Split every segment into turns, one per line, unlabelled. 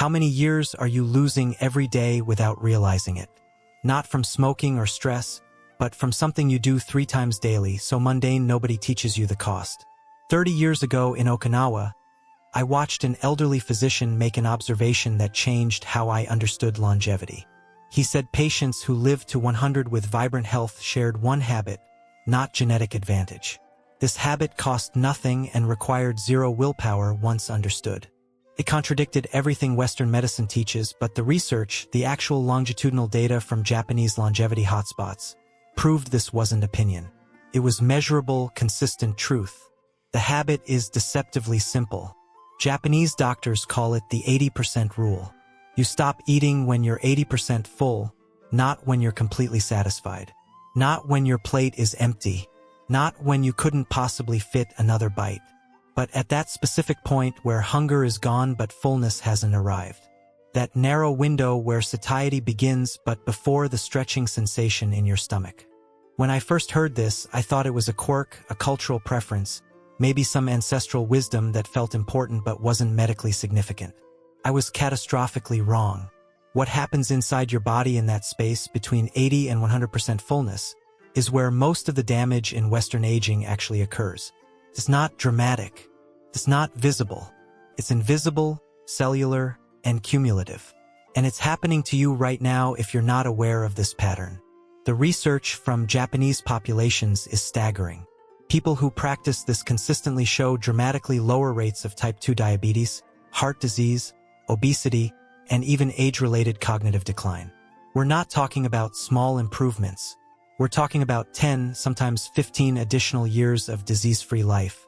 How many years are you losing every day without realizing it? Not from smoking or stress, but from something you do 3 times daily, so mundane nobody teaches you the cost. 30 years ago in Okinawa, I watched an elderly physician make an observation that changed how I understood longevity. He said patients who lived to 100 with vibrant health shared one habit, not genetic advantage. This habit cost nothing and required 0 willpower once understood. It contradicted everything Western medicine teaches, but the research, the actual longitudinal data from Japanese longevity hotspots, proved this wasn't opinion. It was measurable, consistent truth. The habit is deceptively simple. Japanese doctors call it the 80% rule. You stop eating when you're 80% full, not when you're completely satisfied. Not when your plate is empty. Not when you couldn't possibly fit another bite. But at that specific point where hunger is gone but fullness hasn't arrived. That narrow window where satiety begins but before the stretching sensation in your stomach. When I first heard this, I thought it was a quirk, a cultural preference, maybe some ancestral wisdom that felt important but wasn't medically significant. I was catastrophically wrong. What happens inside your body in that space between 80 and 100% fullness is where most of the damage in Western aging actually occurs. It's not dramatic. It's not visible. It's invisible, cellular, and cumulative. And it's happening to you right now if you're not aware of this pattern. The research from Japanese populations is staggering. People who practice this consistently show dramatically lower rates of type 2 diabetes, heart disease, obesity, and even age-related cognitive decline. We're not talking about small improvements. We're talking about 10, sometimes 15 additional years of disease-free life.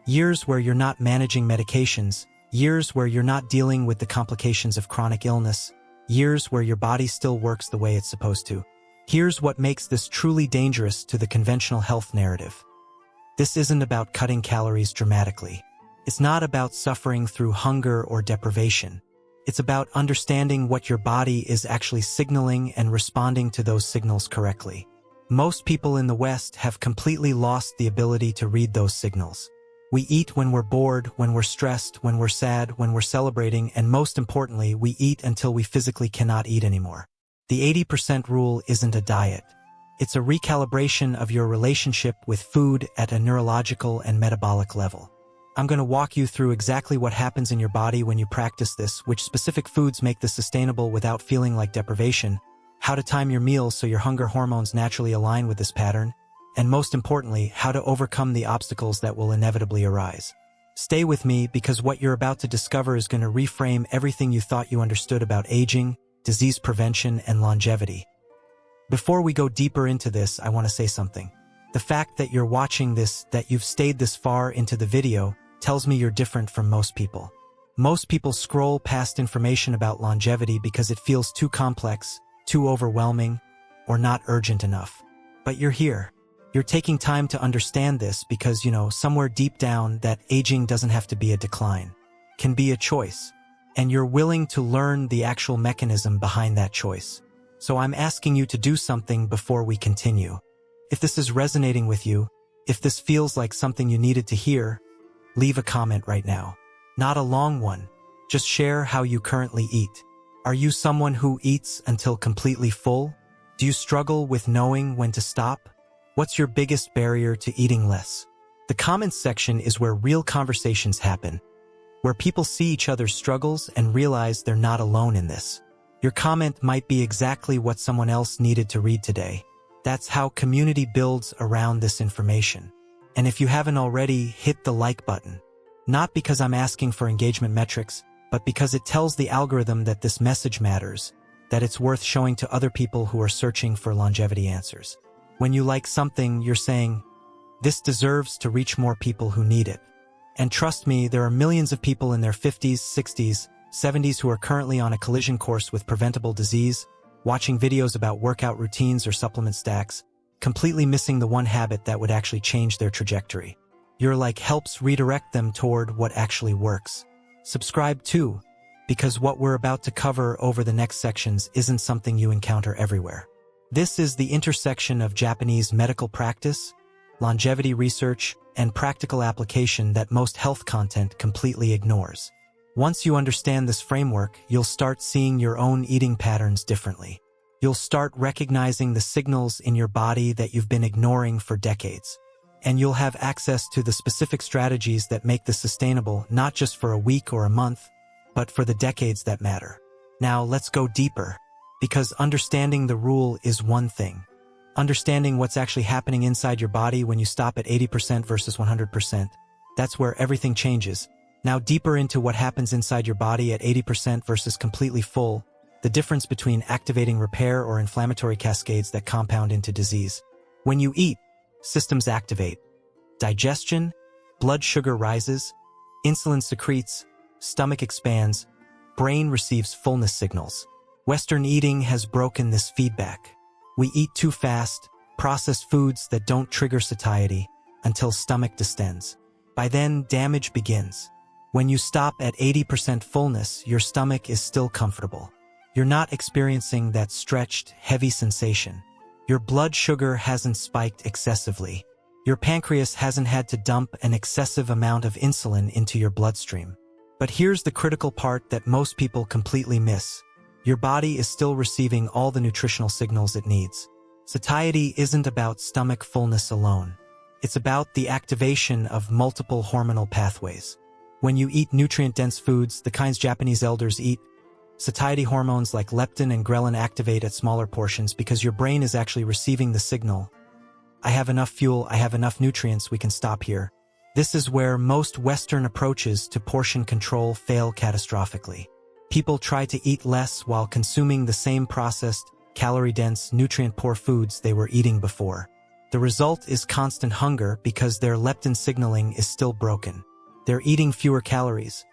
Years where you're not managing medications, years where you're not dealing with the complications of chronic illness, years where your body still works the way it's supposed to. Here's what makes this truly dangerous to the conventional health narrative. This isn't about cutting calories dramatically. It's not about suffering through hunger or deprivation. It's about understanding what your body is actually signaling and responding to those signals correctly. Most people in the West have completely lost the ability to read those signals. We eat when we're bored, when we're stressed, when we're sad, when we're celebrating, and most importantly, we eat until we physically cannot eat anymore. The 80% rule isn't a diet. It's a recalibration of your relationship with food at a neurological and metabolic level. I'm going to walk you through exactly what happens in your body when you practice this, which specific foods make this sustainable without feeling like deprivation, how to time your meals so your hunger hormones naturally align with this pattern, and most importantly, how to overcome the obstacles that will inevitably arise. Stay with me because what you're about to discover is going to reframe everything you thought you understood about aging, disease prevention, and longevity. Before we go deeper into this, I want to say something. The fact that you're watching this, that you've stayed this far into the video, tells me you're different from most people. Most people scroll past information about longevity because it feels too complex, too overwhelming, or not urgent enough. But you're here. You're taking time to understand this because, somewhere deep down that aging doesn't have to be a decline. It can be a choice. And you're willing to learn the actual mechanism behind that choice. So I'm asking you to do something before we continue. If this is resonating with you, if this feels like something you needed to hear, leave a comment right now. Not a long one. Just share how you currently eat. Are you someone who eats until completely full? Do you struggle with knowing when to stop? What's your biggest barrier to eating less? The comments section is where real conversations happen, where people see each other's struggles and realize they're not alone in this. Your comment might be exactly what someone else needed to read today. That's how community builds around this information. And if you haven't already, hit the like button. Not because I'm asking for engagement metrics, but because it tells the algorithm that this message matters, that it's worth showing to other people who are searching for longevity answers. When you like something, you're saying, this deserves to reach more people who need it. And trust me, there are millions of people in their 50s, 60s, 70s who are currently on a collision course with preventable disease, watching videos about workout routines or supplement stacks, completely missing the one habit that would actually change their trajectory. Your like helps redirect them toward what actually works. Subscribe too, because what we're about to cover over the next sections isn't something you encounter everywhere. This is the intersection of Japanese medical practice, longevity research, and practical application that most health content completely ignores. Once you understand this framework, you'll start seeing your own eating patterns differently. You'll start recognizing the signals in your body that you've been ignoring for decades. And you'll have access to the specific strategies that make this sustainable, not just for a week or a month, but for the decades that matter. Now, let's go deeper, because understanding the rule is one thing. Understanding what's actually happening inside your body when you stop at 80% versus 100%, that's where everything changes. Now, deeper into what happens inside your body at 80% versus completely full, the difference between activating repair or inflammatory cascades that compound into disease. When you eat, systems activate. Digestion, blood sugar rises, insulin secretes, stomach expands, brain receives fullness signals. Western eating has broken this feedback. We eat too fast, processed foods that don't trigger satiety until stomach distends. By then, damage begins. When you stop at 80% fullness, your stomach is still comfortable. You're not experiencing that stretched, heavy sensation. Your blood sugar hasn't spiked excessively. Your pancreas hasn't had to dump an excessive amount of insulin into your bloodstream. But here's the critical part that most people completely miss. Your body is still receiving all the nutritional signals it needs. Satiety isn't about stomach fullness alone. It's about the activation of multiple hormonal pathways. When you eat nutrient-dense foods, the kinds Japanese elders eat, satiety hormones like leptin and ghrelin activate at smaller portions because your brain is actually receiving the signal. I have enough fuel, I have enough nutrients, we can stop here. This is where most Western approaches to portion control fail catastrophically. People try to eat less while consuming the same processed, calorie-dense, nutrient-poor foods they were eating before. The result is constant hunger because their leptin signaling is still broken. They're eating fewer calories,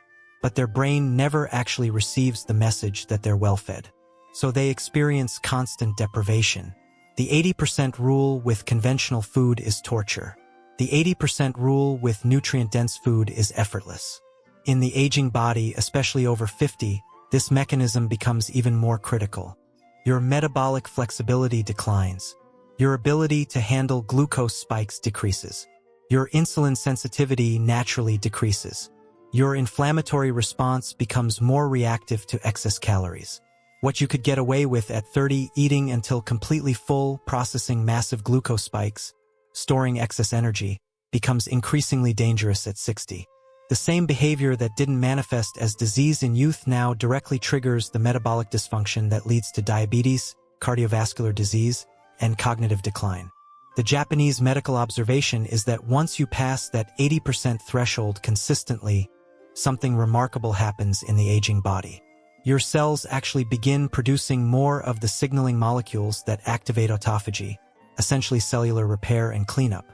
but their brain never actually receives the message that they're well-fed. So they experience constant deprivation. The 80% rule with conventional food is torture. The 80% rule with nutrient-dense food is effortless. In the aging body, especially over 50, this mechanism becomes even more critical. Your metabolic flexibility declines. Your ability to handle glucose spikes decreases. Your insulin sensitivity naturally decreases. Your inflammatory response becomes more reactive to excess calories. What you could get away with at 30, eating until completely full, processing massive glucose spikes, storing excess energy, becomes increasingly dangerous at 60. The same behavior that didn't manifest as disease in youth now directly triggers the metabolic dysfunction that leads to diabetes, cardiovascular disease, and cognitive decline. The Japanese medical observation is that once you pass that 80% threshold consistently, something remarkable happens in the aging body. Your cells actually begin producing more of the signaling molecules that activate autophagy, essentially cellular repair and cleanup.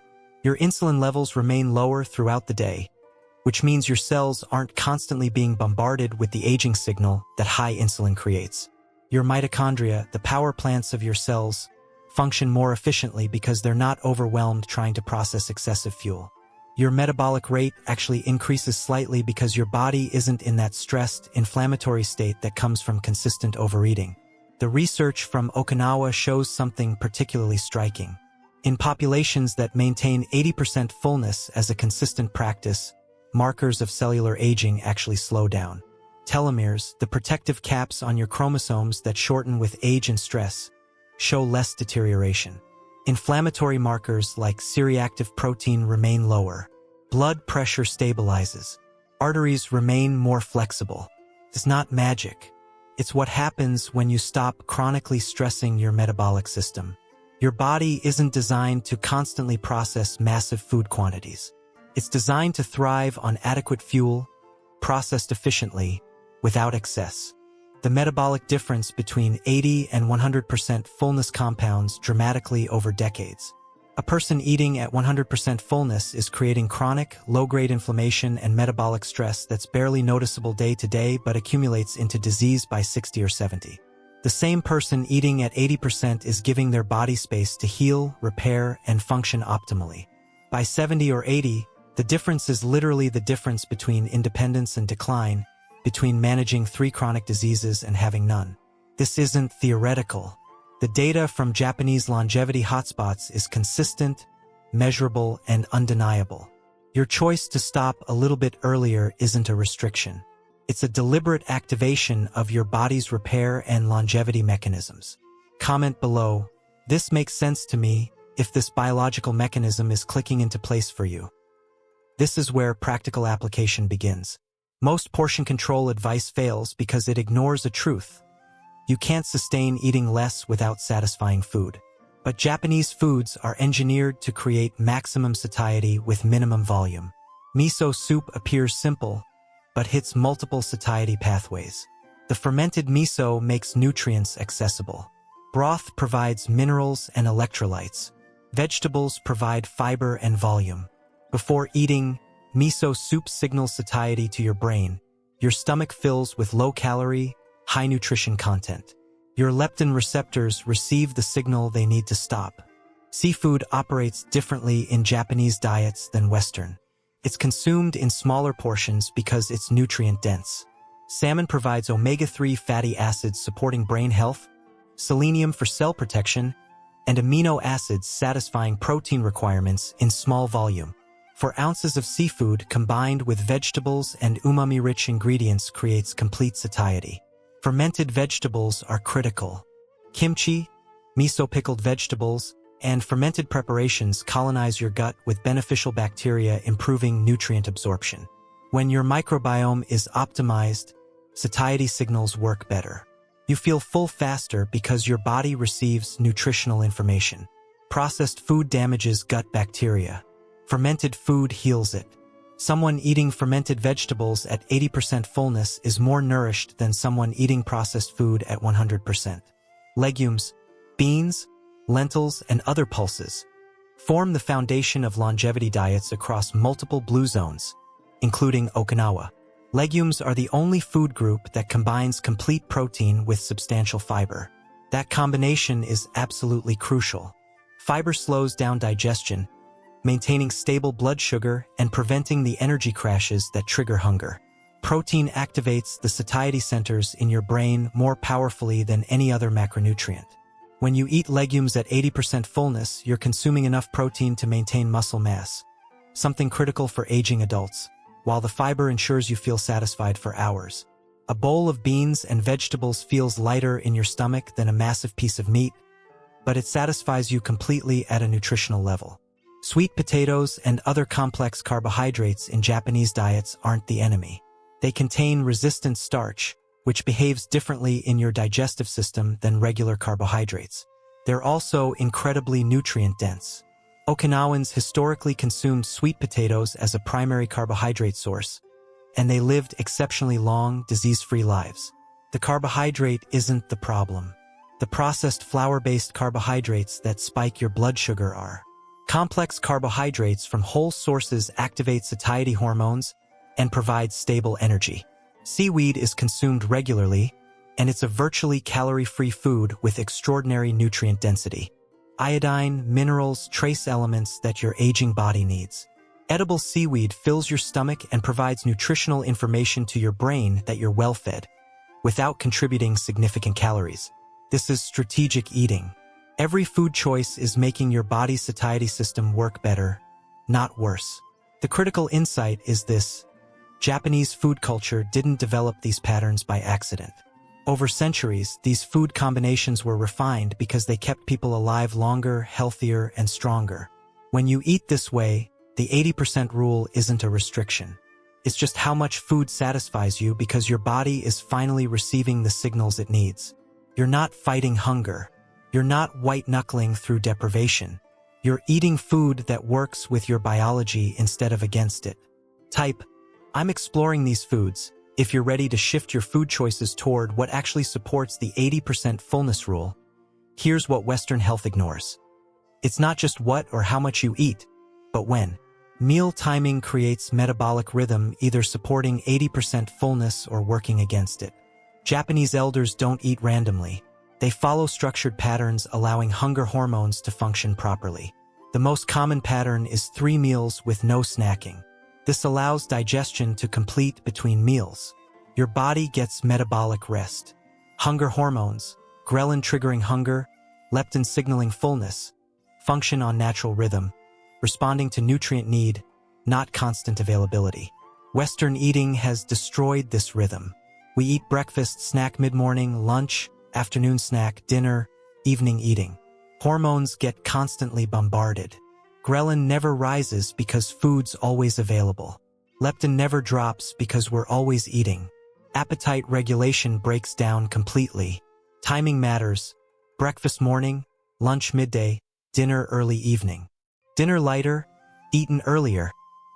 Your insulin levels remain lower throughout the day, which means your cells aren't constantly being bombarded with the aging signal that high insulin creates. Your mitochondria, the power plants of your cells, function more efficiently because they're not overwhelmed trying to process excessive fuel. Your metabolic rate actually increases slightly because your body isn't in that stressed, inflammatory state that comes from consistent overeating. The research from Okinawa shows something particularly striking. In populations that maintain 80% fullness as a consistent practice, markers of cellular aging actually slow down. Telomeres, the protective caps on your chromosomes that shorten with age and stress, show less deterioration. Inflammatory markers like C-reactive protein remain lower. Blood pressure stabilizes. Arteries remain more flexible. It's not magic. It's what happens when you stop chronically stressing your metabolic system. Your body isn't designed to constantly process massive food quantities. It's designed to thrive on adequate fuel, processed efficiently, without excess. The metabolic difference between 80 and 100% fullness compounds dramatically over decades. A person eating at 100% fullness is creating chronic, low-grade inflammation and metabolic stress that's barely noticeable day to day but accumulates into disease by 60 or 70. The same person eating at 80% is giving their body space to heal, repair, and function optimally. By 70 or 80, the difference is literally the difference between independence and decline, between managing 3 chronic diseases and having none. This isn't theoretical. The data from Japanese longevity hotspots is consistent, measurable, and undeniable. Your choice to stop a little bit earlier isn't a restriction. It's a deliberate activation of your body's repair and longevity mechanisms. Comment below, this makes sense to me, if this biological mechanism is clicking into place for you. This is where practical application begins. Most portion control advice fails because it ignores a truth. You can't sustain eating less without satisfying food. But Japanese foods are engineered to create maximum satiety with minimum volume. Miso soup appears simple, but hits multiple satiety pathways. The fermented miso makes nutrients accessible. Broth provides minerals and electrolytes. Vegetables provide fiber and volume. Before eating, miso soup signals satiety to your brain. Your stomach fills with low-calorie, high-nutrition content. Your leptin receptors receive the signal they need to stop. Seafood operates differently in Japanese diets than Western. It's consumed in smaller portions because it's nutrient-dense. Salmon provides omega-3 fatty acids supporting brain health, selenium for cell protection, and amino acids satisfying protein requirements in small volume. 4 ounces of seafood combined with vegetables and umami-rich ingredients creates complete satiety. Fermented vegetables are critical. Kimchi, miso-pickled vegetables, and fermented preparations colonize your gut with beneficial bacteria improving nutrient absorption. When your microbiome is optimized, satiety signals work better. You feel full faster because your body receives nutritional information. Processed food damages gut bacteria. Fermented food heals it. Someone eating fermented vegetables at 80% fullness is more nourished than someone eating processed food at 100%. Legumes, beans, lentils, and other pulses form the foundation of longevity diets across multiple blue zones, including Okinawa. Legumes are the only food group that combines complete protein with substantial fiber. That combination is absolutely crucial. Fiber slows down digestion, maintaining stable blood sugar and preventing the energy crashes that trigger hunger. Protein activates the satiety centers in your brain more powerfully than any other macronutrient. When you eat legumes at 80% fullness, you're consuming enough protein to maintain muscle mass, something critical for aging adults, while the fiber ensures you feel satisfied for hours. A bowl of beans and vegetables feels lighter in your stomach than a massive piece of meat, but it satisfies you completely at a nutritional level. Sweet potatoes and other complex carbohydrates in Japanese diets aren't the enemy. They contain resistant starch, which behaves differently in your digestive system than regular carbohydrates. They're also incredibly nutrient-dense. Okinawans historically consumed sweet potatoes as a primary carbohydrate source, and they lived exceptionally long, disease-free lives. The carbohydrate isn't the problem. The processed flour-based carbohydrates that spike your blood sugar are. Complex carbohydrates from whole sources activate satiety hormones and provide stable energy. Seaweed is consumed regularly, and it's a virtually calorie-free food with extraordinary nutrient density. Iodine, minerals, trace elements that your aging body needs. Edible seaweed fills your stomach and provides nutritional information to your brain that you're well-fed, without contributing significant calories. This is strategic eating. Every food choice is making your body's satiety system work better, not worse. The critical insight is this: Japanese food culture didn't develop these patterns by accident. Over centuries, these food combinations were refined because they kept people alive longer, healthier, and stronger. When you eat this way, the 80% rule isn't a restriction. It's just how much food satisfies you because your body is finally receiving the signals it needs. You're not fighting hunger. You're not white-knuckling through deprivation. You're eating food that works with your biology instead of against it. Type, I'm exploring these foods, if you're ready to shift your food choices toward what actually supports the 80% fullness rule. Here's what Western health ignores. It's not just what or how much you eat, but when. Meal timing creates metabolic rhythm, either supporting 80% fullness or working against it. Japanese elders don't eat randomly. They follow structured patterns, allowing hunger hormones to function properly. The most common pattern is 3 meals with no snacking. This allows digestion to complete between meals. Your body gets metabolic rest. Hunger hormones, ghrelin triggering hunger, leptin signaling fullness, function on natural rhythm, responding to nutrient need, not constant availability. Western eating has destroyed this rhythm. We eat breakfast, snack mid-morning, lunch, afternoon snack, dinner, evening eating. Hormones get constantly bombarded. Ghrelin never rises because food's always available. Leptin never drops because we're always eating. Appetite regulation breaks down completely. Timing matters. Breakfast morning, lunch midday, dinner early evening. Dinner lighter, eaten earlier,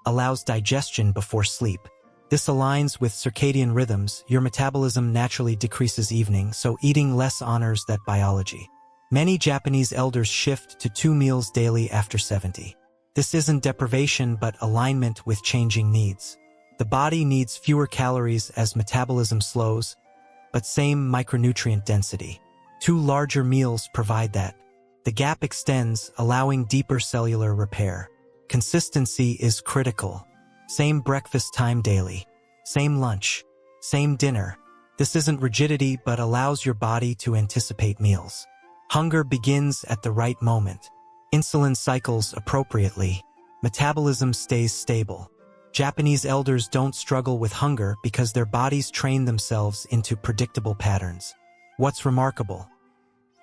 allows digestion before sleep. This aligns with circadian rhythms. Your metabolism naturally decreases evening, so eating less honors that biology. Many Japanese elders shift to 2 meals daily after 70. This isn't deprivation but alignment with changing needs. The body needs fewer calories as metabolism slows, but same micronutrient density. 2 larger meals provide that. The gap extends, allowing deeper cellular repair. Consistency is critical. Same breakfast time daily. Same lunch. Same dinner. This isn't rigidity but allows your body to anticipate meals. Hunger begins at the right moment. Insulin cycles appropriately. Metabolism stays stable. Japanese elders don't struggle with hunger because their bodies train themselves into predictable patterns. What's remarkable?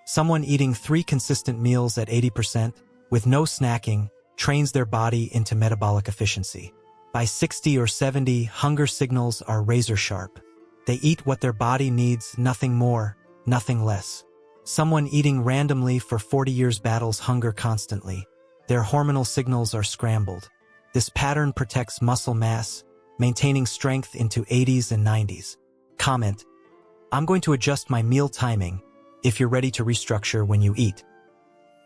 Someone eating 3 consistent meals at 80%, with no snacking, trains their body into metabolic efficiency. By 60 or 70, hunger signals are razor sharp. They eat what their body needs, nothing more, nothing less. Someone eating randomly for 40 years battles hunger constantly. Their hormonal signals are scrambled. This pattern protects muscle mass, maintaining strength into 80s and 90s. Comment: I'm going to adjust my meal timing if you're ready to restructure when you eat.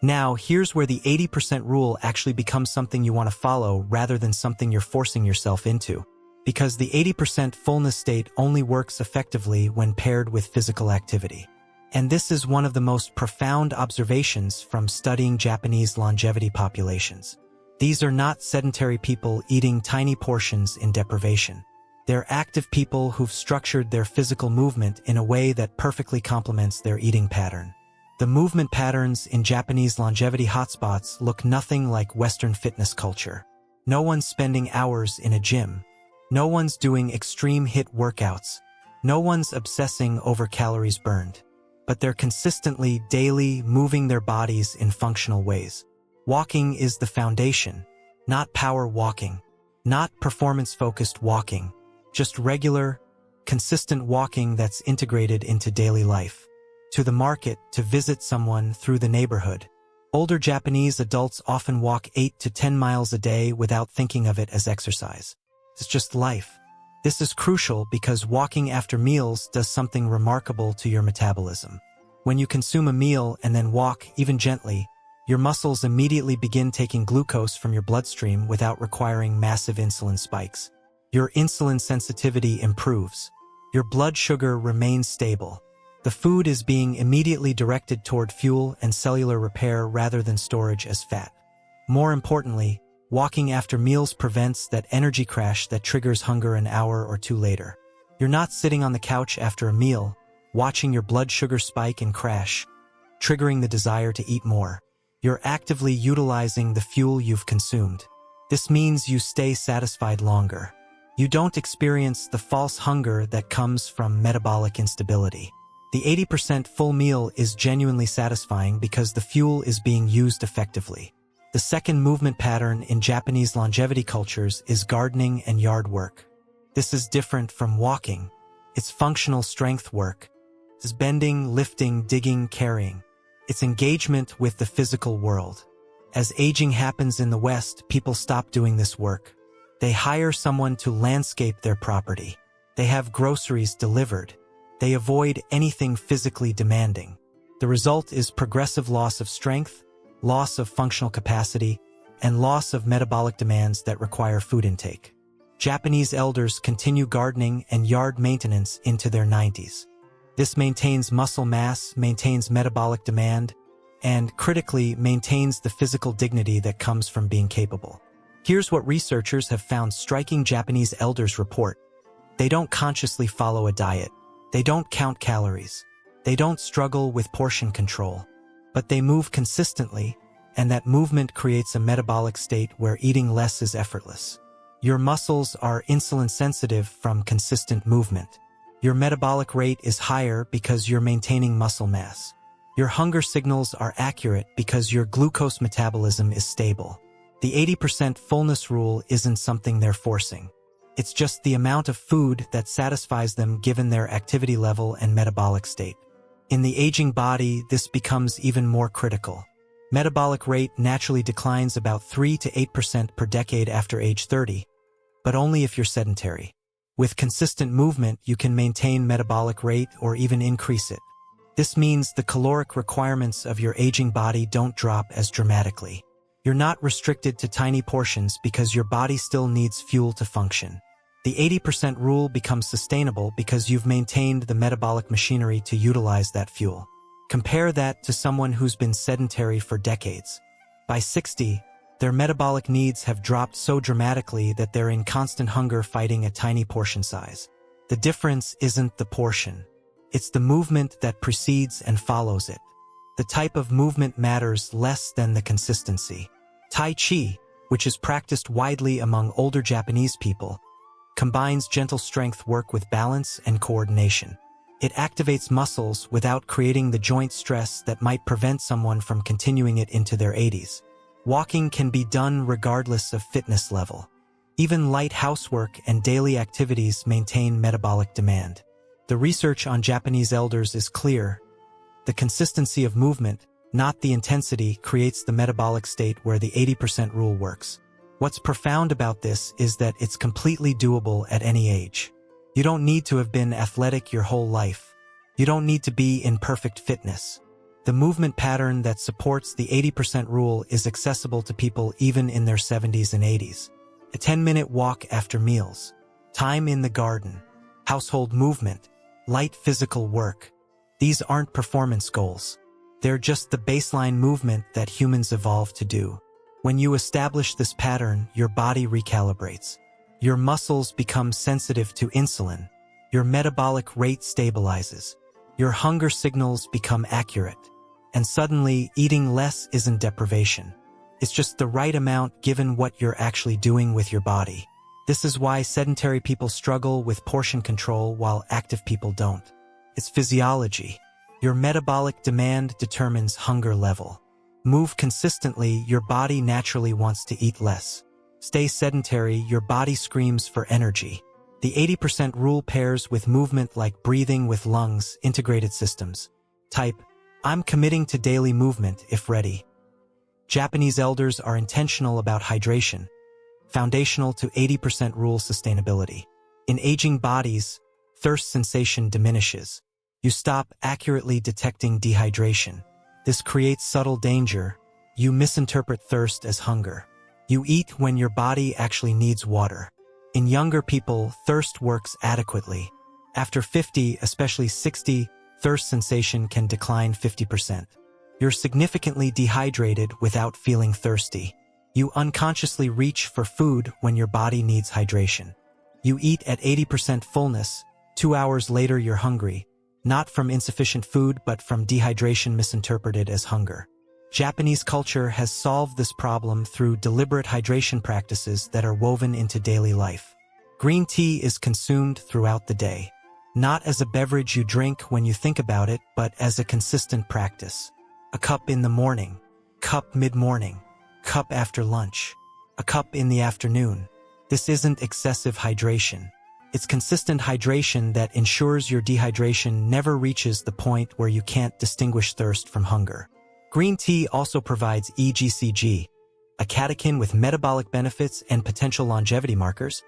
Now, here's where the 80% rule actually becomes something you want to follow rather than something you're forcing yourself into. Because the 80% fullness state only works effectively when paired with physical activity. And this is one of the most profound observations from studying Japanese longevity populations. These are not sedentary people eating tiny portions in deprivation. They're active people who've structured their physical movement in a way that perfectly complements their eating pattern. The movement patterns in Japanese longevity hotspots look nothing like Western fitness culture. No one's spending hours in a gym. No one's doing extreme HIIT workouts. No one's obsessing over calories burned. But they're consistently, daily, moving their bodies in functional ways. Walking is the foundation, not power walking, not performance-focused walking, just regular, consistent walking that's integrated into daily life. To the market, to visit someone, through the neighborhood. Older Japanese adults often walk 8 to 10 miles a day without thinking of it as exercise. It's just life. This is crucial because walking after meals does something remarkable to your metabolism. When you consume a meal and then walk, even gently, your muscles immediately begin taking glucose from your bloodstream without requiring massive insulin spikes. Your insulin sensitivity improves. Your blood sugar remains stable. The food is being immediately directed toward fuel and cellular repair rather than storage as fat. More importantly, walking after meals prevents that energy crash that triggers hunger an hour or 2 later. You're not sitting on the couch after a meal, watching your blood sugar spike and crash, triggering the desire to eat more. You're actively utilizing the fuel you've consumed. This means you stay satisfied longer. You don't experience the false hunger that comes from metabolic instability. The 80% full meal is genuinely satisfying because the fuel is being used effectively. The second movement pattern in Japanese longevity cultures is gardening and yard work. This is different from walking. It's functional strength work. It's bending, lifting, digging, carrying. It's engagement with the physical world. As aging happens in the West, people stop doing this work. They hire someone to landscape their property. They have groceries delivered. They avoid anything physically demanding. The result is progressive loss of strength, loss of functional capacity, and loss of metabolic demands that require food intake. Japanese elders continue gardening and yard maintenance into their 90s. This maintains muscle mass, maintains metabolic demand, and, critically, maintains the physical dignity that comes from being capable. Here's what researchers have found striking Japanese elders report. They don't consciously follow a diet. They don't count calories. They don't struggle with portion control. But they move consistently, and that movement creates a metabolic state where eating less is effortless. Your muscles are insulin sensitive from consistent movement. Your metabolic rate is higher because you're maintaining muscle mass. Your hunger signals are accurate because your glucose metabolism is stable. The 80% fullness rule isn't something they're forcing. It's just the amount of food that satisfies them given their activity level and metabolic state. In the aging body, this becomes even more critical. Metabolic rate naturally declines about 3 to 8% per decade after age 30, but only if you're sedentary. With consistent movement, you can maintain metabolic rate or even increase it. This means the caloric requirements of your aging body don't drop as dramatically. You're not restricted to tiny portions because your body still needs fuel to function. The 80% rule becomes sustainable because you've maintained the metabolic machinery to utilize that fuel. Compare that to someone who's been sedentary for decades. By 60, their metabolic needs have dropped so dramatically that they're in constant hunger fighting a tiny portion size. The difference isn't the portion. It's the movement that precedes and follows it. The type of movement matters less than the consistency. Tai Chi, which is practiced widely among older Japanese people, combines gentle strength work with balance and coordination. It activates muscles without creating the joint stress that might prevent someone from continuing it into their 80s. Walking can be done regardless of fitness level. Even light housework and daily activities maintain metabolic demand. The research on Japanese elders is clear. The consistency of movement, not the intensity, creates the metabolic state where the 80% rule works. What's profound about this is that it's completely doable at any age. You don't need to have been athletic your whole life. You don't need to be in perfect fitness. The movement pattern that supports the 80% rule is accessible to people even in their 70s and 80s. A 10-minute walk after meals, time in the garden, household movement, light physical work. These aren't performance goals. They're just the baseline movement that humans evolved to do. When you establish this pattern, your body recalibrates. Your muscles become sensitive to insulin. Your metabolic rate stabilizes. Your hunger signals become accurate. And suddenly, eating less isn't deprivation. It's just the right amount given what you're actually doing with your body. This is why sedentary people struggle with portion control while active people don't. It's physiology. Your metabolic demand determines hunger level. Move consistently, your body naturally wants to eat less. Stay sedentary, your body screams for energy. The 80% rule pairs with movement like breathing with lungs, integrated systems. Type, I'm committing to daily movement if ready. Japanese elders are intentional about hydration, foundational to 80% rule sustainability. In aging bodies, thirst sensation diminishes. You stop accurately detecting dehydration. This creates subtle danger. You misinterpret thirst as hunger. You eat when your body actually needs water. In younger people, thirst works adequately. After 50, especially 60, thirst sensation can decline 50%. You're significantly dehydrated without feeling thirsty. You unconsciously reach for food when your body needs hydration. You eat at 80% fullness. 2 hours later you're hungry, not from insufficient food but from dehydration misinterpreted as hunger. Japanese culture has solved this problem through deliberate hydration practices that are woven into daily life. Green tea is consumed throughout the day. Not as a beverage you drink when you think about it, but as a consistent practice. A cup in the morning, cup mid-morning, cup after lunch, a cup in the afternoon. This isn't excessive hydration. It's consistent hydration that ensures your dehydration never reaches the point where you can't distinguish thirst from hunger. Green tea also provides EGCG, a catechin with metabolic benefits and potential longevity markers,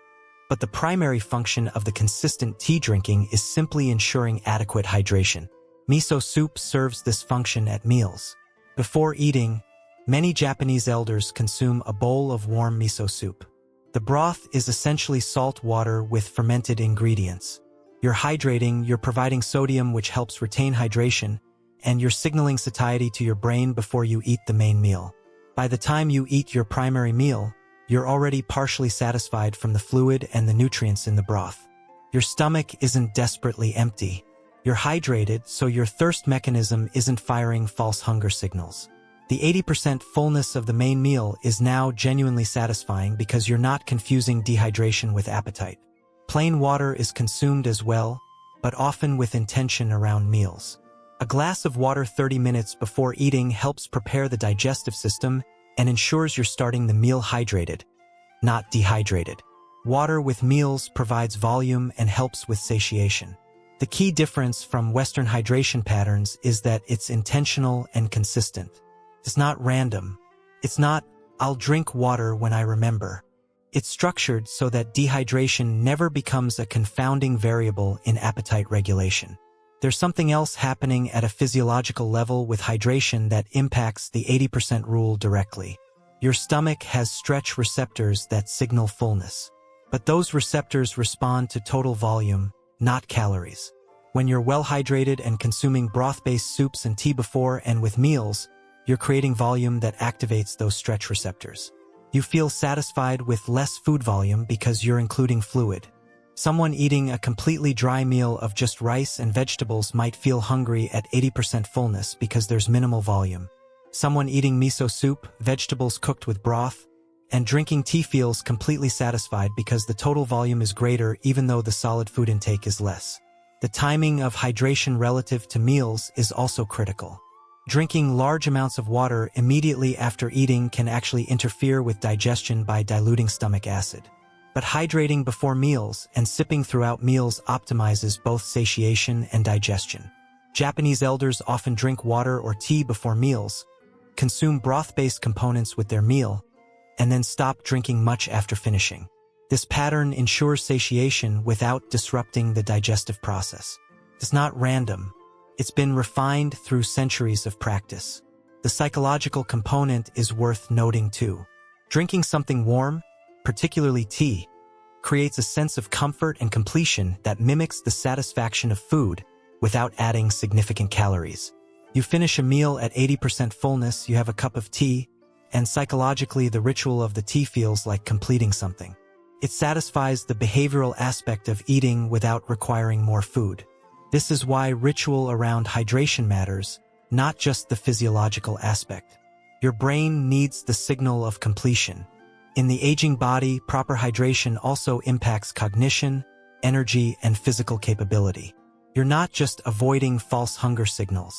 but the primary function of the consistent tea drinking is simply ensuring adequate hydration. Miso soup serves this function at meals. Before eating, many Japanese elders consume a bowl of warm miso soup. The broth is essentially salt water with fermented ingredients. You're hydrating, you're providing sodium which helps retain hydration, and you're signaling satiety to your brain before you eat the main meal. By the time you eat your primary meal, you're already partially satisfied from the fluid and the nutrients in the broth. Your stomach isn't desperately empty. You're hydrated, so your thirst mechanism isn't firing false hunger signals. The 80% fullness of the main meal is now genuinely satisfying because you're not confusing dehydration with appetite. Plain water is consumed as well, but often with intention around meals. A glass of water 30 minutes before eating helps prepare the digestive system and ensures you're starting the meal hydrated, not dehydrated. Water with meals provides volume and helps with satiation. The key difference from Western hydration patterns is that it's intentional and consistent. It's not random. It's not, I'll drink water when I remember. It's structured so that dehydration never becomes a confounding variable in appetite regulation. There's something else happening at a physiological level with hydration that impacts the 80% rule directly. Your stomach has stretch receptors that signal fullness. But those receptors respond to total volume, not calories. When you're well hydrated and consuming broth-based soups and tea before and with meals, you're creating volume that activates those stretch receptors. You feel satisfied with less food volume because you're including fluid. Someone eating a completely dry meal of just rice and vegetables might feel hungry at 80% fullness because there's minimal volume. Someone eating miso soup, vegetables cooked with broth, and drinking tea feels completely satisfied because the total volume is greater even though the solid food intake is less. The timing of hydration relative to meals is also critical. Drinking large amounts of water immediately after eating can actually interfere with digestion by diluting stomach acid. But hydrating before meals and sipping throughout meals optimizes both satiation and digestion. Japanese elders often drink water or tea before meals, consume broth-based components with their meal, and then stop drinking much after finishing. This pattern ensures satiation without disrupting the digestive process. It's not random. It's been refined through centuries of practice. The psychological component is worth noting too. Drinking something warm, particularly tea, creates a sense of comfort and completion that mimics the satisfaction of food without adding significant calories. You finish a meal at 80% fullness, you have a cup of tea, and psychologically the ritual of the tea feels like completing something. It satisfies the behavioral aspect of eating without requiring more food. This is why ritual around hydration matters, not just the physiological aspect. Your brain needs the signal of completion. In the aging body, proper hydration also impacts cognition, energy, and physical capability. You're not just avoiding false hunger signals.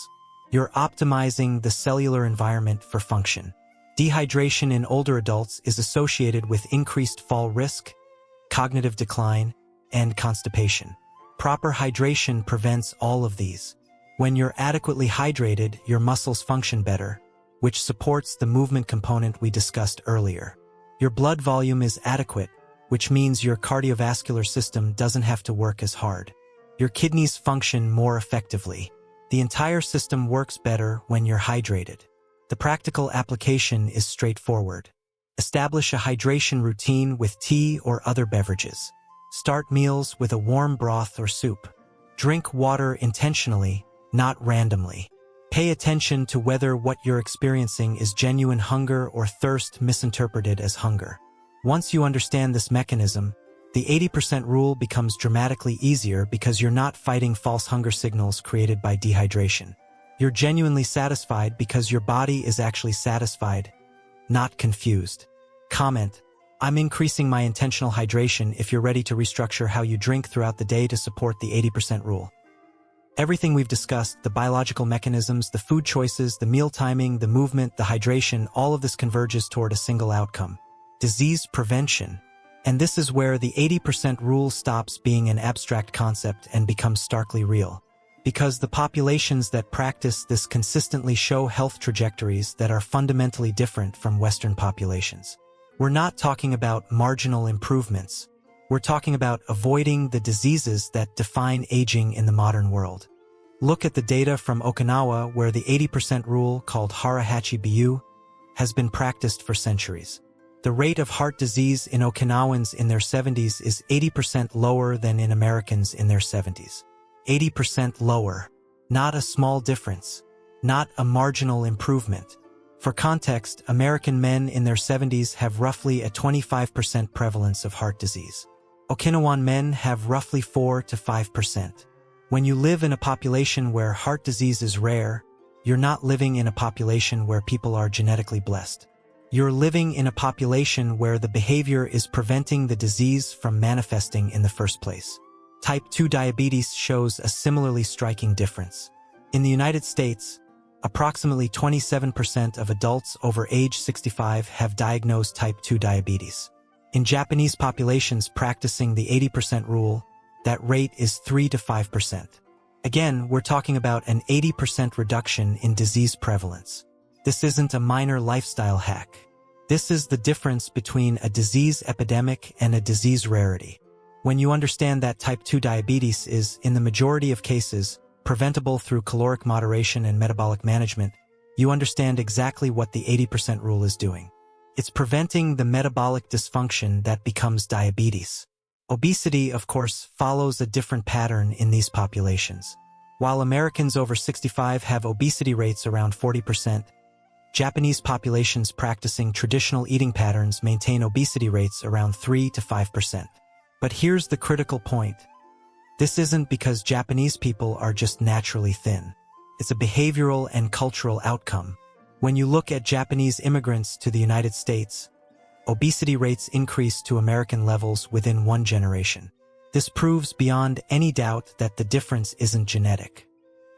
You're optimizing the cellular environment for function. Dehydration in older adults is associated with increased fall risk, cognitive decline, and constipation. Proper hydration prevents all of these. When you're adequately hydrated, your muscles function better, which supports the movement component we discussed earlier. Your blood volume is adequate, which means your cardiovascular system doesn't have to work as hard. Your kidneys function more effectively. The entire system works better when you're hydrated. The practical application is straightforward. Establish a hydration routine with tea or other beverages. Start meals with a warm broth or soup. Drink water intentionally, not randomly. Pay attention to whether what you're experiencing is genuine hunger or thirst misinterpreted as hunger. Once you understand this mechanism, the 80% rule becomes dramatically easier because you're not fighting false hunger signals created by dehydration. You're genuinely satisfied because your body is actually satisfied, not confused. Comment: I'm increasing my intentional hydration if you're ready to restructure how you drink throughout the day to support the 80% rule. Everything we've discussed, the biological mechanisms, the food choices, the meal timing, the movement, the hydration, all of this converges toward a single outcome: disease prevention. And this is where the 80% rule stops being an abstract concept and becomes starkly real. Because the populations that practice this consistently show health trajectories that are fundamentally different from Western populations. We're not talking about marginal improvements. We're talking about avoiding the diseases that define aging in the modern world. Look at the data from Okinawa, where the 80% rule, called Hara Hachi Bu, has been practiced for centuries. The rate of heart disease in Okinawans in their 70s is 80% lower than in Americans in their 70s. 80% lower. Not a small difference. Not a marginal improvement. For context, American men in their 70s have roughly a 25% prevalence of heart disease. Okinawan men have roughly 4 to 5%. When you live in a population where heart disease is rare, you're not living in a population where people are genetically blessed. You're living in a population where the behavior is preventing the disease from manifesting in the first place. Type 2 diabetes shows a similarly striking difference. In the United States, approximately 27% of adults over age 65 have diagnosed type 2 diabetes. In Japanese populations practicing the 80% rule, that rate is 3 to 5%. Again, we're talking about an 80% reduction in disease prevalence. This isn't a minor lifestyle hack. This is the difference between a disease epidemic and a disease rarity. When you understand that type 2 diabetes is, in the majority of cases, preventable through caloric moderation and metabolic management, you understand exactly what the 80% rule is doing. It's preventing the metabolic dysfunction that becomes diabetes. Obesity, of course, follows a different pattern in these populations. While Americans over 65 have obesity rates around 40%, Japanese populations practicing traditional eating patterns maintain obesity rates around 3 to 5%. But here's the critical point. This isn't because Japanese people are just naturally thin. It's a behavioral and cultural outcome. When you look at Japanese immigrants to the United States, obesity rates increase to American levels within one generation. This proves beyond any doubt that the difference isn't genetic.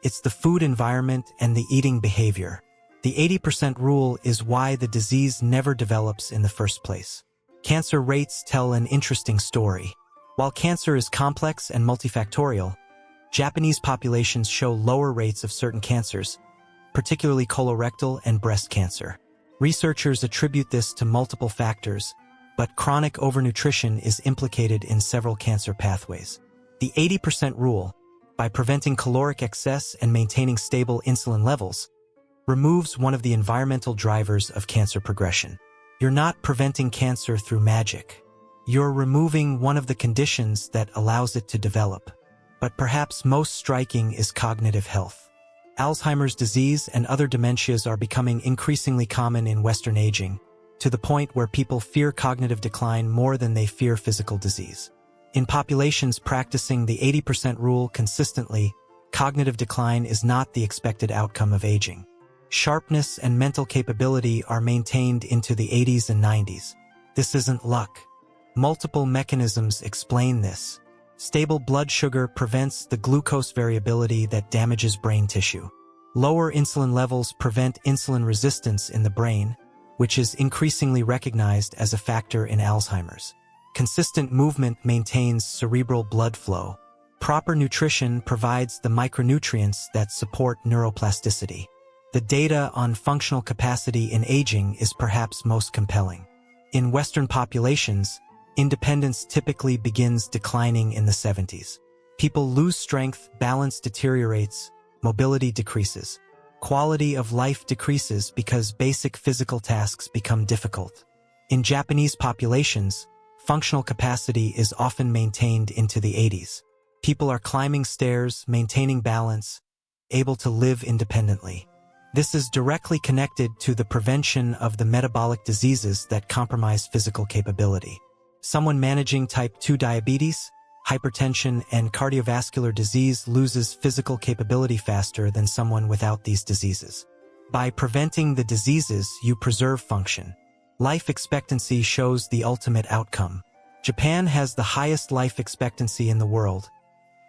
It's the food environment and the eating behavior. The 80% rule is why the disease never develops in the first place. Cancer rates tell an interesting story. While cancer is complex and multifactorial, Japanese populations show lower rates of certain cancers, particularly colorectal and breast cancer. Researchers attribute this to multiple factors, but chronic overnutrition is implicated in several cancer pathways. The 80% rule, by preventing caloric excess and maintaining stable insulin levels, removes one of the environmental drivers of cancer progression. You're not preventing cancer through magic. You're removing one of the conditions that allows it to develop. But perhaps most striking is cognitive health. Alzheimer's disease and other dementias are becoming increasingly common in Western aging, to the point where people fear cognitive decline more than they fear physical disease. In populations practicing the 80% rule consistently, cognitive decline is not the expected outcome of aging. Sharpness and mental capability are maintained into the 80s and 90s. This isn't luck. Multiple mechanisms explain this. Stable blood sugar prevents the glucose variability that damages brain tissue. Lower insulin levels prevent insulin resistance in the brain, which is increasingly recognized as a factor in Alzheimer's. Consistent movement maintains cerebral blood flow. Proper nutrition provides the micronutrients that support neuroplasticity. The data on functional capacity in aging is perhaps most compelling. In Western populations, independence typically begins declining in the 70s. People lose strength, balance deteriorates, mobility decreases. Quality of life decreases because basic physical tasks become difficult. In Japanese populations, functional capacity is often maintained into the 80s. People are climbing stairs, maintaining balance, able to live independently. This is directly connected to the prevention of the metabolic diseases that compromise physical capability. Someone managing type 2 diabetes, hypertension, and cardiovascular disease loses physical capability faster than someone without these diseases. By preventing the diseases, you preserve function. Life expectancy shows the ultimate outcome. Japan has the highest life expectancy in the world,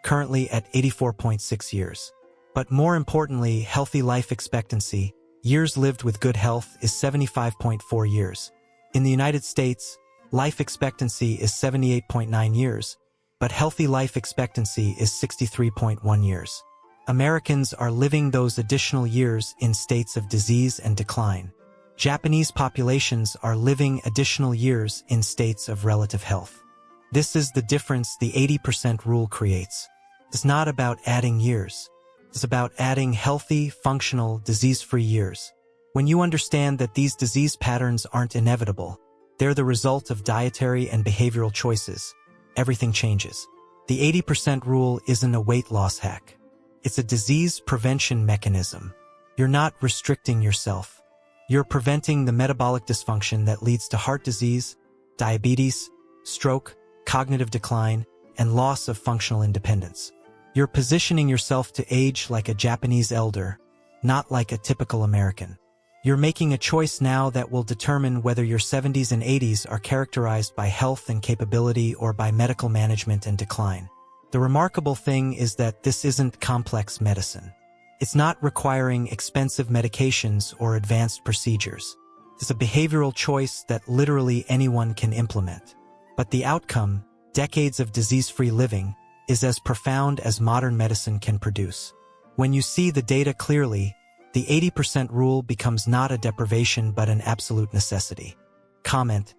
currently at 84.6 years. But more importantly, healthy life expectancy, years lived with good health, is 75.4 years. In the United States, life expectancy is 78.9 years, but healthy life expectancy is 63.1 years. Americans are living those additional years in states of disease and decline. Japanese populations are living additional years in states of relative health. This is the difference the 80% rule creates. It's not about adding years. It's about adding healthy, functional, disease-free years. When you understand that these disease patterns aren't inevitable, they're the result of dietary and behavioral choices, everything changes. The 80% rule isn't a weight loss hack. It's a disease prevention mechanism. You're not restricting yourself. You're preventing the metabolic dysfunction that leads to heart disease, diabetes, stroke, cognitive decline, and loss of functional independence. You're positioning yourself to age like a Japanese elder, not like a typical American. You're making a choice now that will determine whether your 70s and 80s are characterized by health and capability or by medical management and decline. The remarkable thing is that this isn't complex medicine. It's not requiring expensive medications or advanced procedures. It's a behavioral choice that literally anyone can implement. But the outcome, decades of disease-free living, is as profound as modern medicine can produce. When you see the data clearly, the 80% rule becomes not a deprivation but an absolute necessity. Comment: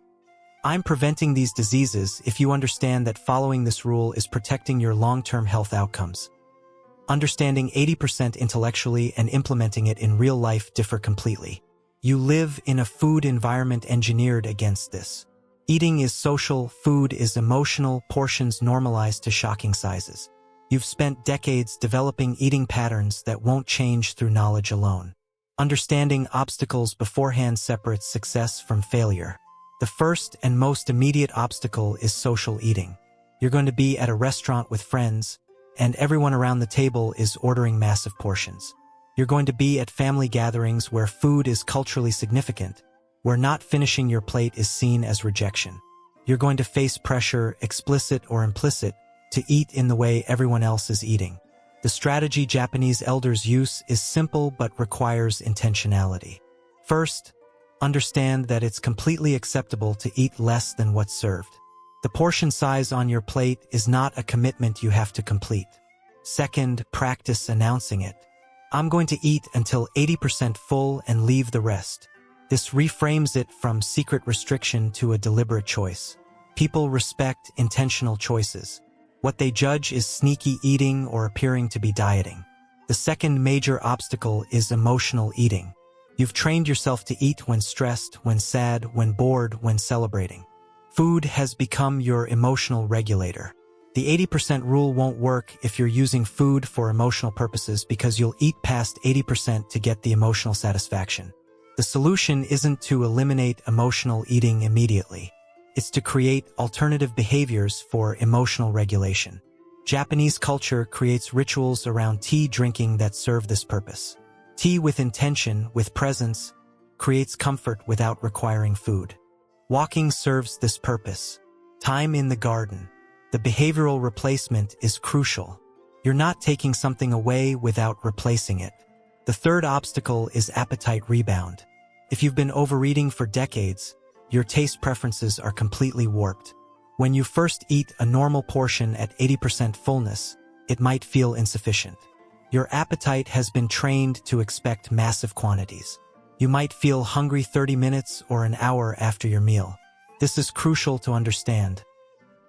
I'm preventing these diseases if you understand that following this rule is protecting your long-term health outcomes. Understanding 80% intellectually and implementing it in real life differ completely. You live in a food environment engineered against this. Eating is social, food is emotional, portions normalized to shocking sizes. You've spent decades developing eating patterns that won't change through knowledge alone. Understanding obstacles beforehand separates success from failure. The first and most immediate obstacle is social eating. You're going to be at a restaurant with friends, and everyone around the table is ordering massive portions. You're going to be at family gatherings where food is culturally significant, where not finishing your plate is seen as rejection. You're going to face pressure, explicit or implicit, to eat in the way everyone else is eating. The strategy Japanese elders use is simple but requires intentionality. First, understand that it's completely acceptable to eat less than what's served. The portion size on your plate is not a commitment you have to complete. Second, practice announcing it. I'm going to eat until 80% full and leave the rest. This reframes it from secret restriction to a deliberate choice. People respect intentional choices. What they judge is sneaky eating or appearing to be dieting. The second major obstacle is emotional eating. You've trained yourself to eat when stressed, when sad, when bored, when celebrating. Food has become your emotional regulator. The 80% rule won't work if you're using food for emotional purposes because you'll eat past 80% to get the emotional satisfaction. The solution isn't to eliminate emotional eating immediately. It's to create alternative behaviors for emotional regulation. Japanese culture creates rituals around tea drinking that serve this purpose. Tea with intention, with presence, creates comfort without requiring food. Walking serves this purpose. Time in the garden. The behavioral replacement is crucial. You're not taking something away without replacing it. The third obstacle is appetite rebound. If you've been overeating for decades, your taste preferences are completely warped. When you first eat a normal portion at 80% fullness, it might feel insufficient. Your appetite has been trained to expect massive quantities. You might feel hungry 30 minutes or an hour after your meal. This is crucial to understand.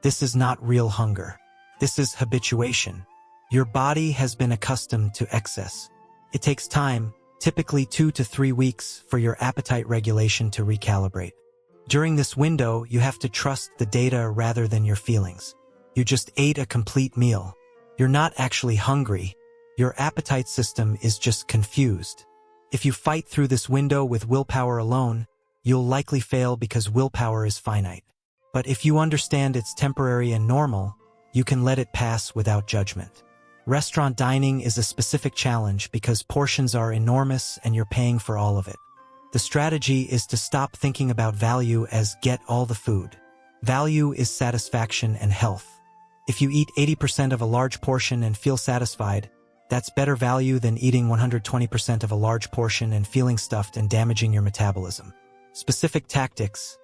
This is not real hunger. This is habituation. Your body has been accustomed to excess. It takes time, typically 2 to 3 weeks, for your appetite regulation to recalibrate. During this window, you have to trust the data rather than your feelings. You just ate a complete meal. You're not actually hungry. Your appetite system is just confused. If you fight through this window with willpower alone, you'll likely fail because willpower is finite. But if you understand it's temporary and normal, you can let it pass without judgment. Restaurant dining is a specific challenge because portions are enormous and you're paying for all of it. The strategy is to stop thinking about value as get all the food. Value is satisfaction and health. If you eat 80% of a large portion and feel satisfied, that's better value than eating 120% of a large portion and feeling stuffed and damaging your metabolism. Specific tactics: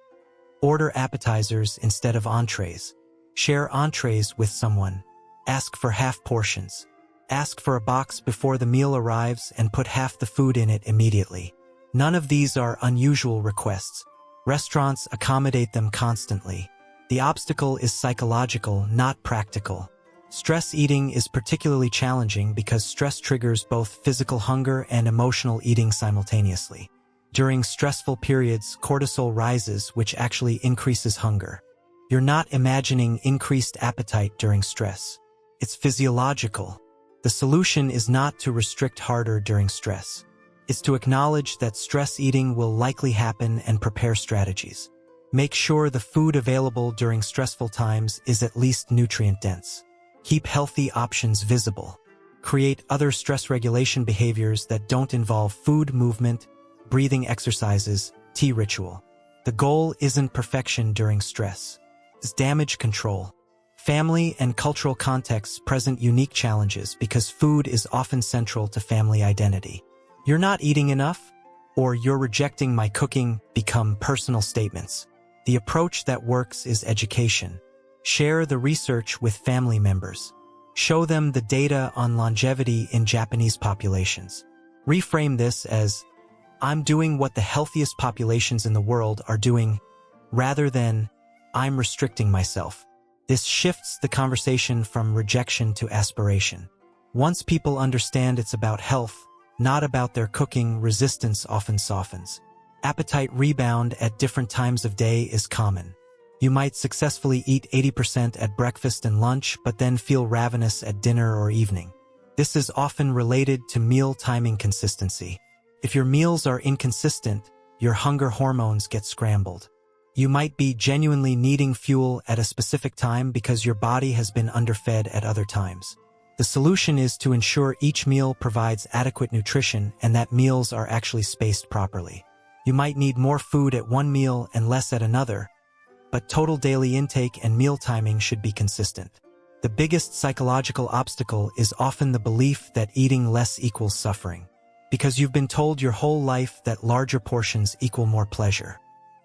order appetizers instead of entrees. Share entrees with someone. Ask for half portions. Ask for a box before the meal arrives and put half the food in it immediately. None of these are unusual requests. Restaurants accommodate them constantly. The obstacle is psychological, not practical. Stress eating is particularly challenging because stress triggers both physical hunger and emotional eating simultaneously. During stressful periods, cortisol rises, which actually increases hunger. You're not imagining increased appetite during stress. It's physiological. The solution is not to restrict harder during stress. It's to acknowledge that stress eating will likely happen and prepare strategies. Make sure the food available during stressful times is at least nutrient-dense. Keep healthy options visible. Create other stress regulation behaviors that don't involve food, movement, breathing exercises, tea ritual. The goal isn't perfection during stress. It's damage control. Family and cultural contexts present unique challenges because food is often central to family identity. You're not eating enough, or you're rejecting my cooking become personal statements. The approach that works is education. Share the research with family members. Show them the data on longevity in Japanese populations. Reframe this as, I'm doing what the healthiest populations in the world are doing, rather than, I'm restricting myself. This shifts the conversation from rejection to aspiration. Once people understand it's about health, not about their cooking, resistance often softens. Appetite rebound at different times of day is common. You might successfully eat 80% at breakfast and lunch, but then feel ravenous at dinner or evening. This is often related to meal timing consistency. If your meals are inconsistent, your hunger hormones get scrambled. You might be genuinely needing fuel at a specific time because your body has been underfed at other times. The solution is to ensure each meal provides adequate nutrition and that meals are actually spaced properly. You might need more food at one meal and less at another, but total daily intake and meal timing should be consistent. The biggest psychological obstacle is often the belief that eating less equals suffering, because you've been told your whole life that larger portions equal more pleasure.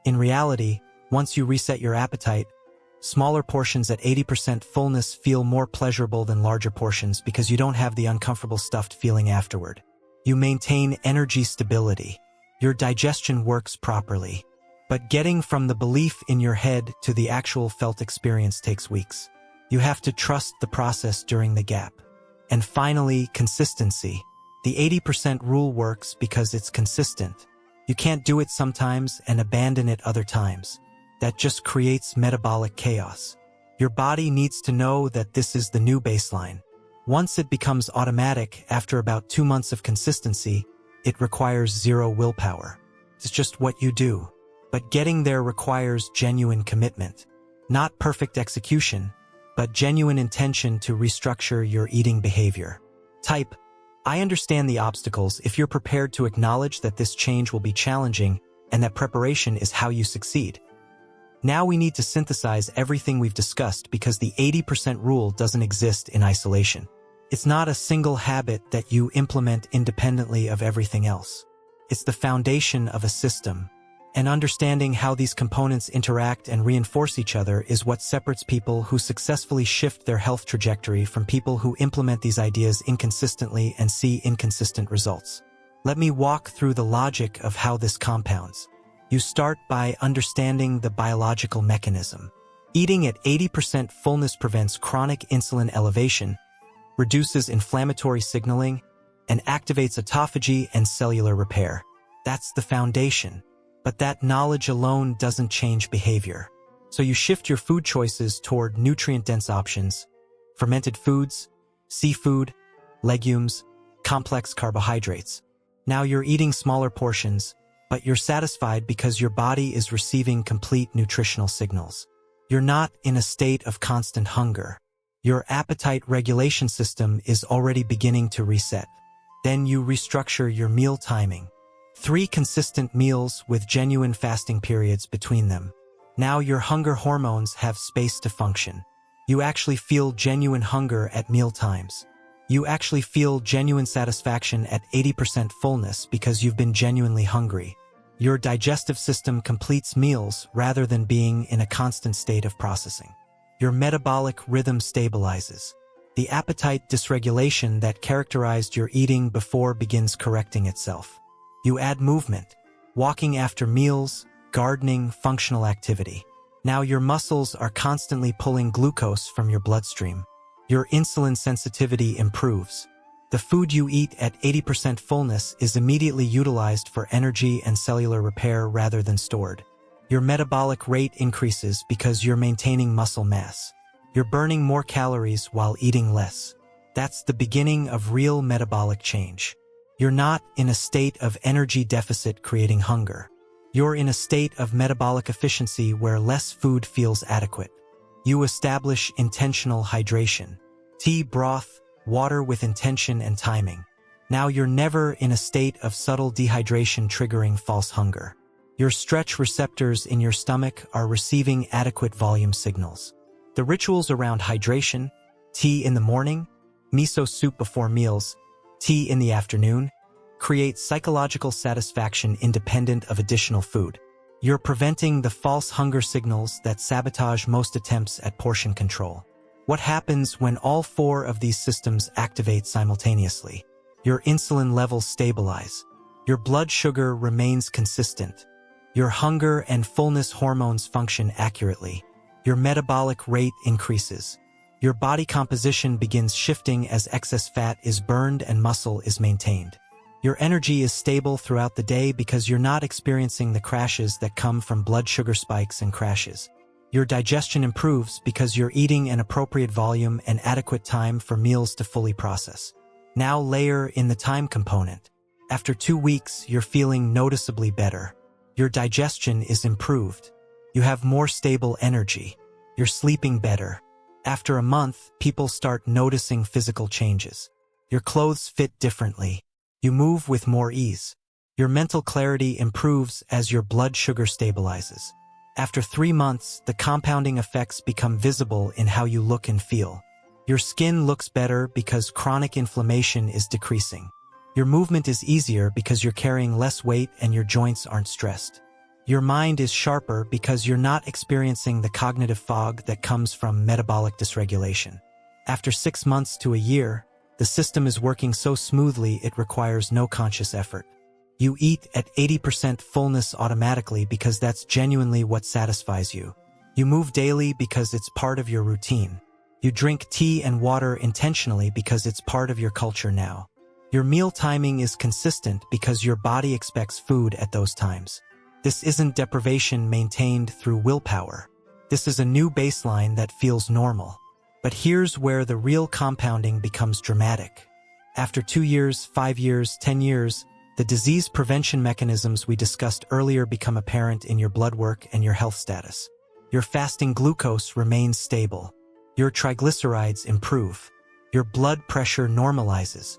In reality, once you reset your appetite, smaller portions at 80% fullness feel more pleasurable than larger portions because you don't have the uncomfortable stuffed feeling afterward. You maintain energy stability. Your digestion works properly. But getting from the belief in your head to the actual felt experience takes weeks. You have to trust the process during the gap. And finally, consistency. The 80% rule works because it's consistent. You can't do it sometimes and abandon it other times. That just creates metabolic chaos. Your body needs to know that this is the new baseline. Once it becomes automatic after about 2 months of consistency, it requires zero willpower. It's just what you do. But getting there requires genuine commitment. Not perfect execution, but genuine intention to restructure your eating behavior. Type, I understand the obstacles if you're prepared to acknowledge that this change will be challenging and that preparation is how you succeed. Now we need to synthesize everything we've discussed because the 80% rule doesn't exist in isolation. It's not a single habit that you implement independently of everything else. It's the foundation of a system. And understanding how these components interact and reinforce each other is what separates people who successfully shift their health trajectory from people who implement these ideas inconsistently and see inconsistent results. Let me walk through the logic of how this compounds. You start by understanding the biological mechanism. Eating at 80% fullness prevents chronic insulin elevation, reduces inflammatory signaling, and activates autophagy and cellular repair. That's the foundation. But that knowledge alone doesn't change behavior. So you shift your food choices toward nutrient-dense options, fermented foods, seafood, legumes, complex carbohydrates. Now you're eating smaller portions, but you're satisfied because your body is receiving complete nutritional signals. You're not in a state of constant hunger. Your appetite regulation system is already beginning to reset. Then you restructure your meal timing. 3 consistent meals with genuine fasting periods between them. Now your hunger hormones have space to function. You actually feel genuine hunger at meal times. You actually feel genuine satisfaction at 80% fullness because you've been genuinely hungry. Your digestive system completes meals rather than being in a constant state of processing. Your metabolic rhythm stabilizes. The appetite dysregulation that characterized your eating before begins correcting itself. You add movement, walking after meals, gardening, functional activity. Now your muscles are constantly pulling glucose from your bloodstream. Your insulin sensitivity improves. The food you eat at 80% fullness is immediately utilized for energy and cellular repair rather than stored. Your metabolic rate increases because you're maintaining muscle mass. You're burning more calories while eating less. That's the beginning of real metabolic change. You're not in a state of energy deficit creating hunger. You're in a state of metabolic efficiency where less food feels adequate. You establish intentional hydration. Tea, broth, water with intention and timing. Now you're never in a state of subtle dehydration triggering false hunger. Your stretch receptors in your stomach are receiving adequate volume signals. The rituals around hydration, tea in the morning, miso soup before meals, tea in the afternoon, create psychological satisfaction independent of additional food. You're preventing the false hunger signals that sabotage most attempts at portion control. What happens when all four of these systems activate simultaneously? Your insulin levels stabilize. Your blood sugar remains consistent. Your hunger and fullness hormones function accurately. Your metabolic rate increases. Your body composition begins shifting as excess fat is burned and muscle is maintained. Your energy is stable throughout the day because you're not experiencing the crashes that come from blood sugar spikes and crashes. Your digestion improves because you're eating an appropriate volume and adequate time for meals to fully process. Now layer in the time component. After 2 weeks, you're feeling noticeably better. Your digestion is improved. You have more stable energy. You're sleeping better. After a month, people start noticing physical changes. Your clothes fit differently. You move with more ease. Your mental clarity improves as your blood sugar stabilizes. After 3 months, the compounding effects become visible in how you look and feel. Your skin looks better because chronic inflammation is decreasing. Your movement is easier because you're carrying less weight and your joints aren't stressed. Your mind is sharper because you're not experiencing the cognitive fog that comes from metabolic dysregulation. After 6 months to a year, the system is working so smoothly it requires no conscious effort. You eat at 80% fullness automatically because that's genuinely what satisfies you. You move daily because it's part of your routine. You drink tea and water intentionally because it's part of your culture now. Your meal timing is consistent because your body expects food at those times. This isn't deprivation maintained through willpower. This is a new baseline that feels normal. But here's where the real compounding becomes dramatic. After 2 years, 5 years, 10 years, the disease prevention mechanisms we discussed earlier become apparent in your blood work and your health status. Your fasting glucose remains stable. Your triglycerides improve. Your blood pressure normalizes.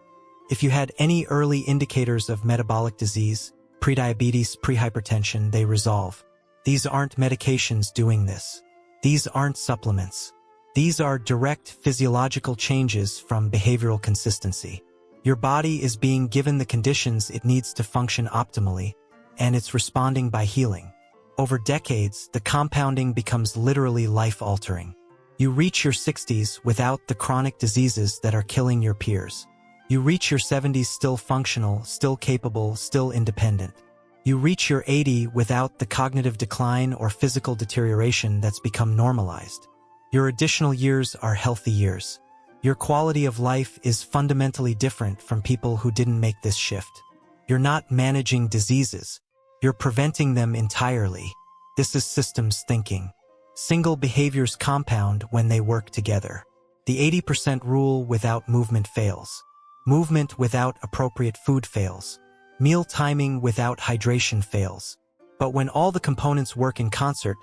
If you had any early indicators of metabolic disease, prediabetes, prehypertension, they resolve. These aren't medications doing this. These aren't supplements. These are direct physiological changes from behavioral consistency. Your body is being given the conditions it needs to function optimally, and it's responding by healing. Over decades, the compounding becomes literally life-altering. You reach your 60s without the chronic diseases that are killing your peers. You reach your 70s still functional, still capable, still independent. You reach your 80 without the cognitive decline or physical deterioration that's become normalized. Your additional years are healthy years. Your quality of life is fundamentally different from people who didn't make this shift. You're not managing diseases. You're preventing them entirely. This is systems thinking. Single behaviors compound when they work together. The 80% rule: without movement fails. Movement without appropriate food fails. Meal timing without hydration fails. But when all the components work in concert,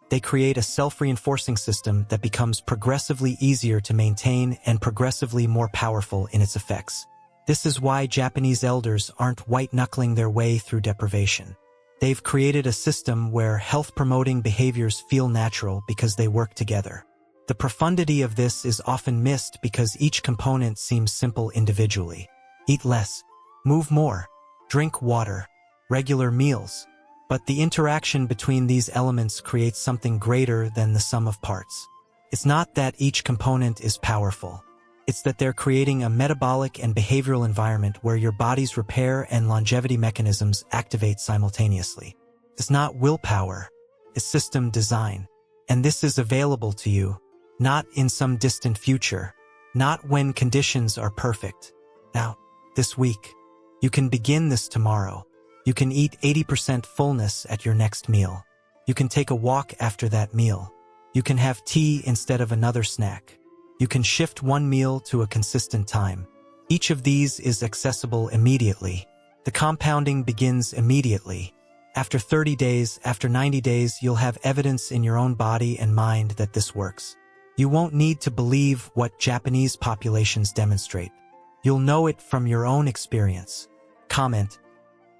they create a self-reinforcing system that becomes progressively easier to maintain and progressively more powerful in its effects. This is why Japanese elders aren't white-knuckling their way through deprivation. They've created a system where health-promoting behaviors feel natural because they work together. The profundity of this is often missed because each component seems simple individually. Eat less, move more, drink water, regular meals. But the interaction between these elements creates something greater than the sum of parts. It's not that each component is powerful. It's that they're creating a metabolic and behavioral environment where your body's repair and longevity mechanisms activate simultaneously. It's not willpower, it's system design. And this is available to you, not in some distant future, not when conditions are perfect. Now, this week, you can begin this tomorrow. You can eat 80% fullness at your next meal. You can take a walk after that meal. You can have tea instead of another snack. You can shift one meal to a consistent time. Each of these is accessible immediately. The compounding begins immediately. After 30 days, after 90 days, you'll have evidence in your own body and mind that this works. You won't need to believe what Japanese populations demonstrate. You'll know it from your own experience. Comment: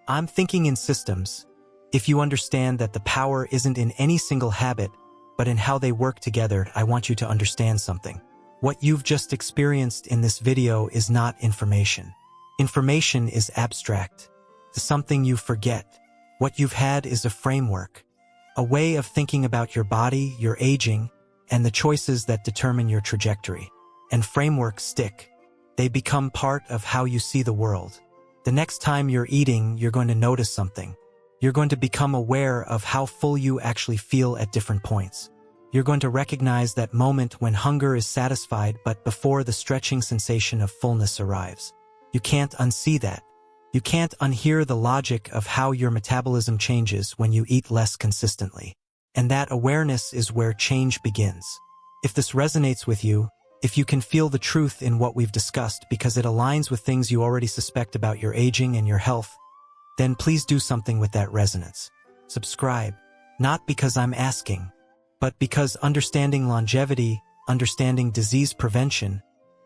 I'm thinking in systems. If you understand that the power isn't in any single habit, but in how they work together, I want you to understand something. What you've just experienced in this video is not information. Information is abstract. It's something you forget. What you've had is a framework, a way of thinking about your body, your aging, and the choices that determine your trajectory. And frameworks stick. They become part of how you see the world. The next time you're eating, you're going to notice something. You're going to become aware of how full you actually feel at different points. You're going to recognize that moment when hunger is satisfied but before the stretching sensation of fullness arrives. You can't unsee that. You can't unhear the logic of how your metabolism changes when you eat less consistently. And that awareness is where change begins. If this resonates with you, if you can feel the truth in what we've discussed because it aligns with things you already suspect about your aging and your health, then please do something with that resonance. Subscribe, not because I'm asking, but because understanding longevity, understanding disease prevention,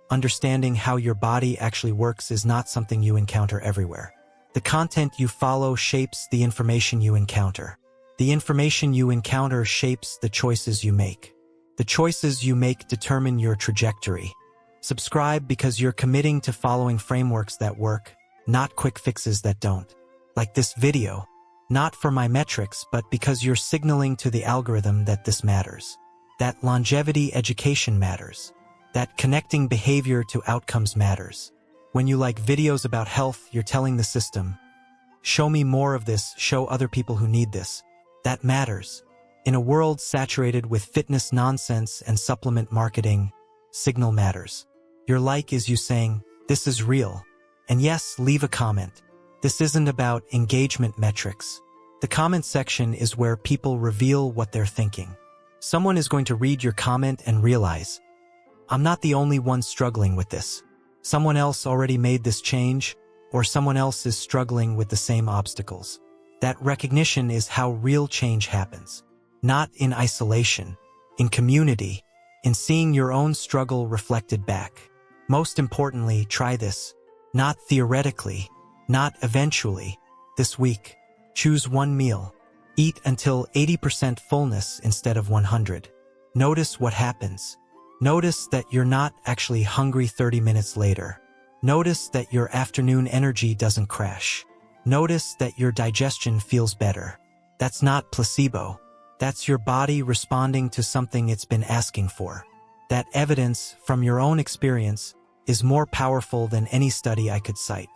understanding how your body actually works is not something you encounter everywhere. The content you follow shapes the information you encounter. The information you encounter shapes the choices you make. The choices you make determine your trajectory. Subscribe because you're committing to following frameworks that work, not quick fixes that don't. Like this video, not for my metrics, but because you're signaling to the algorithm that this matters. That longevity education matters. That connecting behavior to outcomes matters. When you like videos about health, you're telling the system, show me more of this, show other people who need this. That matters. In a world saturated with fitness nonsense and supplement marketing, signal matters. Your like is you saying, this is real. And yes, leave a comment. This isn't about engagement metrics. The comment section is where people reveal what they're thinking. Someone is going to read your comment and realize, I'm not the only one struggling with this. Someone else already made this change, or someone else is struggling with the same obstacles. That recognition is how real change happens. Not in isolation, in community, in seeing your own struggle reflected back. Most importantly, try this. Not theoretically, not eventually. This week, choose one meal. Eat until 80% fullness instead of 100. Notice what happens. Notice that you're not actually hungry 30 minutes later. Notice that your afternoon energy doesn't crash. Notice that your digestion feels better. That's not placebo. That's your body responding to something it's been asking for. That evidence from your own experience is more powerful than any study I could cite.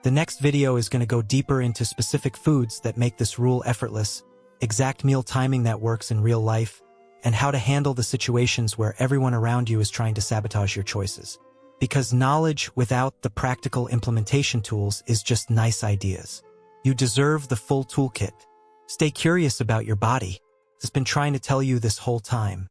The next video is going to go deeper into specific foods that make this rule effortless, exact meal timing that works in real life, and how to handle the situations where everyone around you is trying to sabotage your choices. Because knowledge without the practical implementation tools is just nice ideas. You deserve the full toolkit. Stay curious about your body. It's been trying to tell you this whole time.